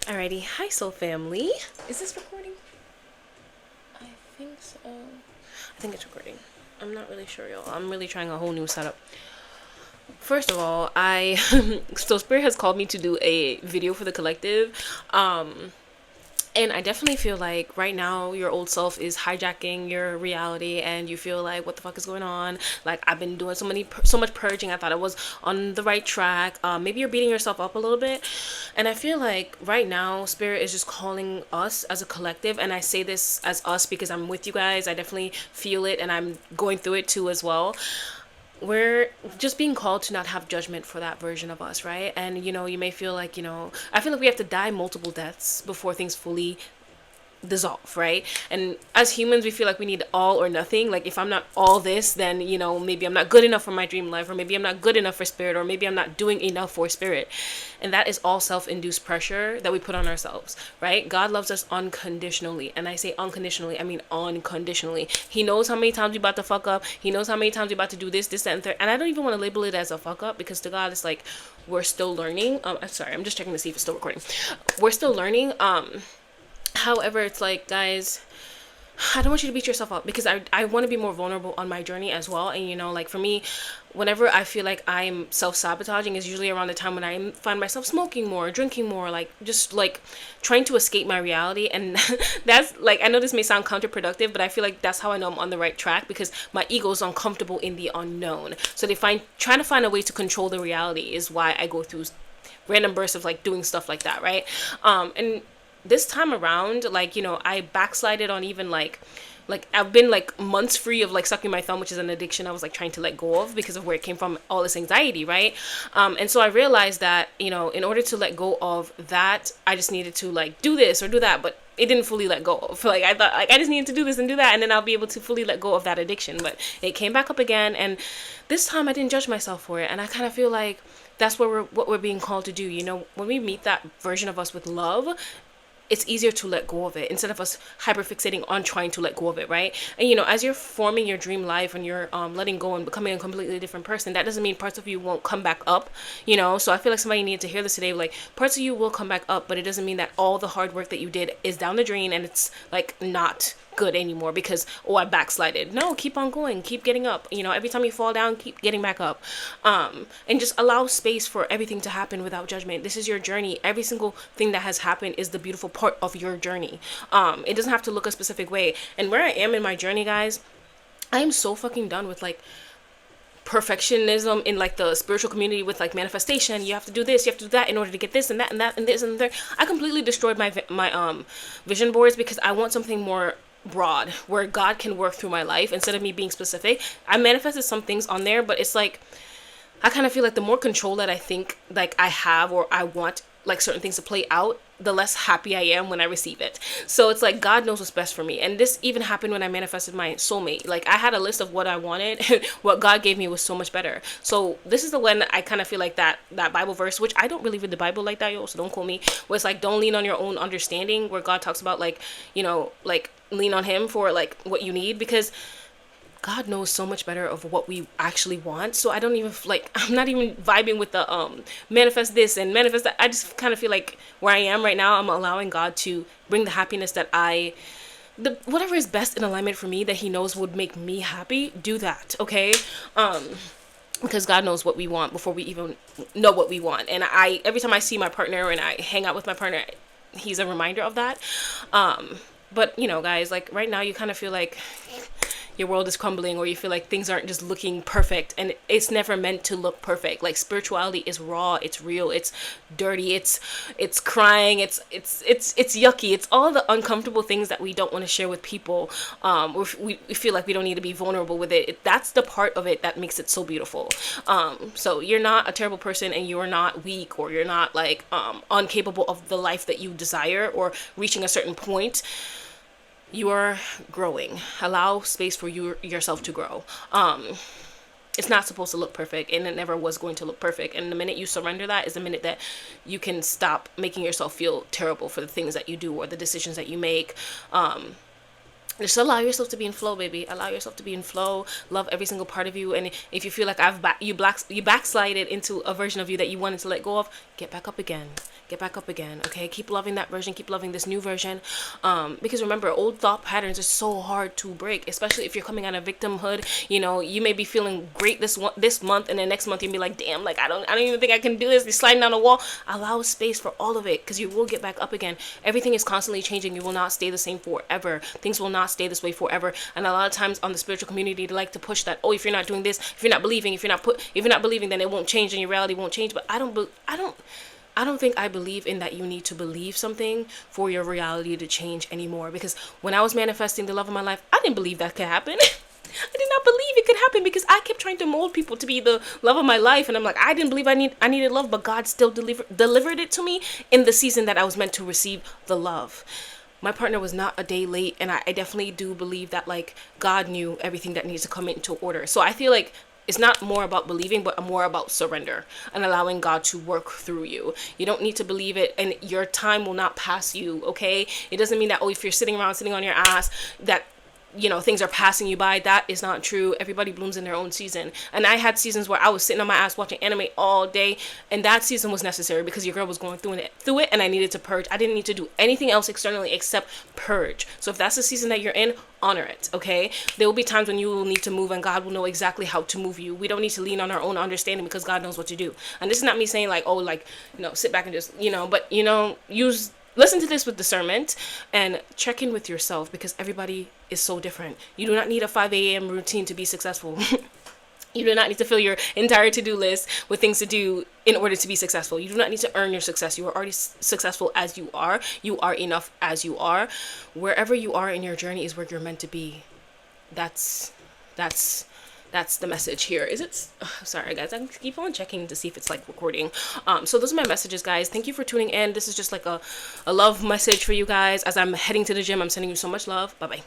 Alrighty, hi soul family. Is this recording? I think so. I think it's recording. I'm not really sure, y'all. I'm really trying a whole new setup. First of all, so Spirit has called me to do a video for the collective. And I definitely feel like right now your old self is hijacking your reality and you feel like, what the fuck is going on? Like, I've been doing so much purging. I thought I was on the right track. Maybe you're beating yourself up a little bit. And I feel like right now Spirit is just calling us as a collective. And I say this as us because I'm with you guys. I definitely feel it and I'm going through it too as well. We're just being called to not have judgment for that version of us, right? And you may feel like, I feel like we have to die multiple deaths before things fully dissolve, right? And as humans, we feel like we need all or nothing. Like, if I'm not all this, then maybe I'm not good enough for my dream life, or maybe I'm not good enough for Spirit, or maybe I'm not doing enough for Spirit. And that is all self-induced pressure that we put on ourselves, right? God loves us unconditionally, and I say unconditionally, I mean unconditionally. He knows how many times we about to fuck up. He knows how many times we about to do this, that, and third. And I don't even want to label it as a fuck up, because to God it's like we're still learning. I'm sorry, I'm just checking to see if it's still recording. We're still learning. However, it's like, guys, I don't want you to beat yourself up, because I want to be more vulnerable on my journey as well. And like, for me, whenever I feel like I'm self-sabotaging is usually around the time when I find myself smoking more, drinking more, like just like trying to escape my reality. And that's like, I know this may sound counterproductive, but I feel like that's how I know I'm on the right track, because my ego is uncomfortable in the unknown. So trying to find a way to control the reality is why I go through random bursts of like doing stuff like that, right? And this time around, like, I backslided on even like I've been like months free of like sucking my thumb, which is an addiction I was like trying to let go of because of where it came from, all this anxiety, right? And so I realized that, in order to let go of that, I just needed to like do this or do that, but it didn't fully let go of. Like, I thought like I just needed to do this and do that, and then I'll be able to fully let go of that addiction. But it came back up again, and this time I didn't judge myself for it. And I kind of feel like that's what we're being called to do. When we meet that version of us with love, it's easier to let go of it instead of us hyperfixating on trying to let go of it, right? And as you're forming your dream life and you're letting go and becoming a completely different person, that doesn't mean parts of you won't come back up, So I feel like somebody needed to hear this today. Like, parts of you will come back up, but it doesn't mean that all the hard work that you did is down the drain and it's like not good anymore because I backslided. No, keep on going, keep getting up. Every time you fall down, keep getting back up. And just allow space for everything to happen without judgment. This is your journey. Every single thing that has happened is the beautiful part of your journey. It doesn't have to look a specific way. And where I am in my journey, guys, I am so fucking done with like perfectionism in like the spiritual community with like manifestation. You have to do this, you have to do that in order to get this and that and that and this and that. I completely destroyed my vision boards because I want something more broad where God can work through my life instead of me being specific. I manifested some things on there, but it's like I kind of feel like the more control that I think like I have or I want like certain things to play out, the less happy I am when I receive it. So it's like God knows what's best for me. And this even happened when I manifested my soulmate. Like, I had a list of what I wanted and what God gave me was so much better. So this is the one I kind of feel like that Bible verse, which I don't really read the Bible like that, yo, so don't quote me, where it's like, don't lean on your own understanding, where God talks about like, like lean on him for like what you need, because God knows so much better of what we actually want. So I don't even I'm not even vibing with the manifest this and manifest that. I just kind of feel like where I am right now, I'm allowing God to bring the happiness that whatever is best in alignment for me that he knows would make me happy, do that, okay? Because God knows what we want before we even know what we want. And every time I see my partner and I hang out with my partner, he's a reminder of that. But guys, like right now you kind of feel like your world is crumbling, or you feel like things aren't just looking perfect, and it's never meant to look perfect. Like, spirituality is raw, it's real, it's dirty, it's crying, it's yucky, it's all the uncomfortable things that we don't want to share with people. We feel like we don't need to be vulnerable with it. That's the part of it that makes it so beautiful. So you're not a terrible person, and you're not weak, or you're not like incapable of the life that you desire or reaching a certain point. You are growing. Allow space for yourself to grow. It's not supposed to look perfect, and it never was going to look perfect. And the minute you surrender that is the minute that you can stop making yourself feel terrible for the things that you do or the decisions that you make. Just allow yourself to be in flow, baby. Allow yourself to be in flow. Love every single part of you. And if you feel like you backslided into a version of you that you wanted to let go of, get back up again. Get back up again, okay? Keep loving that version. Keep loving this new version. Because remember, old thought patterns are so hard to break, especially if you're coming out of victimhood. You know, you may be feeling great this month, and then next month you'll be like, damn, like I don't even think I can do this. You're sliding down a wall. Allow space for all of it, because you will get back up again. Everything is constantly changing. You will not stay the same forever. Things will not stay this way forever. And a lot of times on the spiritual community, they like to push that, oh, if you're not doing this, if you're not believing, if you're not believing, then it won't change and your reality won't change. But I don't think I believe in that you need to believe something for your reality to change anymore. Because when I was manifesting the love of my life, I didn't believe that could happen. I did not believe it could happen, because I kept trying to mold people to be the love of my life. And I'm like, I didn't believe I needed love, but God still delivered it to me in the season that I was meant to receive the love. My partner was not a day late, and I definitely do believe that, like, God knew everything that needs to come into order. So I feel like it's not more about believing, but more about surrender and allowing God to work through you. You don't need to believe it, and your time will not pass you, okay? It doesn't mean that, oh, if you're sitting on your ass, that, you know, things are passing you by. That is not true. Everybody blooms in their own season. And I had seasons where I was sitting on my ass watching anime all day, and that season was necessary because your girl was going through it, and I needed to purge. I didn't need to do anything else externally except purge. So if that's the season that you're in, honor it, okay? There will be times when you will need to move, and God will know exactly how to move you. We don't need to lean on our own understanding, because God knows what to do. And this is not me saying like, oh, like, you know, sit back and just, you know, but, you know, listen to this with discernment and check in with yourself, because everybody is so different. You do not need a 5 a.m. routine to be successful. You do not need to fill your entire to-do list with things to do in order to be successful. You do not need to earn your success. You are already successful as you are. You are enough as you are. Wherever you are in your journey is where you're meant to be. That's the message here. Is it? Sorry, guys. I keep on checking to see if it's like recording. So those are my messages, guys. Thank you for tuning in. This is just like a love message for you guys. As I'm heading to the gym, I'm sending you so much love. Bye-bye.